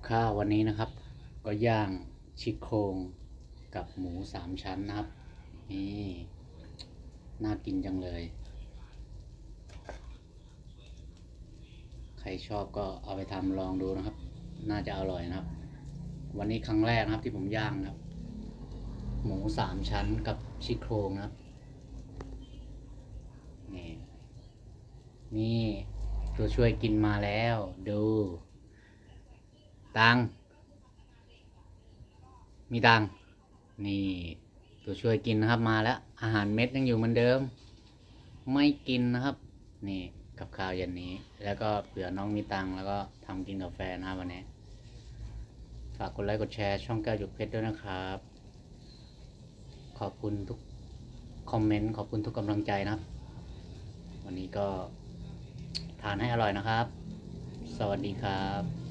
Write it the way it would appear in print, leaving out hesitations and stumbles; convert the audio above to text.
ข้าววันนี้นะครับก็ย่างชิโครงกับหมูสามชั้นนะครับนี่น่ากินจังเลยใครชอบก็เอาไปทำลองดูนะครับน่าจะอร่อยนะครับวันนี้ครั้งแรกนะครับที่ผมย่างนะครับหมูสามชั้นกับชิโครงนะครับนี่นี่ตัวช่วยกินมาแล้วดูตังมีตังนี่ตัวช่วยกินนะครับมาแล้วอาหารเม็ดยังอยู่เหมือนเดิมไม่กินนะครับนี่กับข้าวเย็นนี้แล้วก็เผื่อน้องมีตังแล้วก็ทำกินกาแฟนะครับวันนี้ฝากกดไลค์กดแชร์ช่องแก้วหยกเพชรด้วยนะครับขอบคุณทุกคอมเมนต์ขอบคุณทุกกำลังใจนะครับวันนี้ก็ทานให้อร่อยนะครับสวัสดีครับ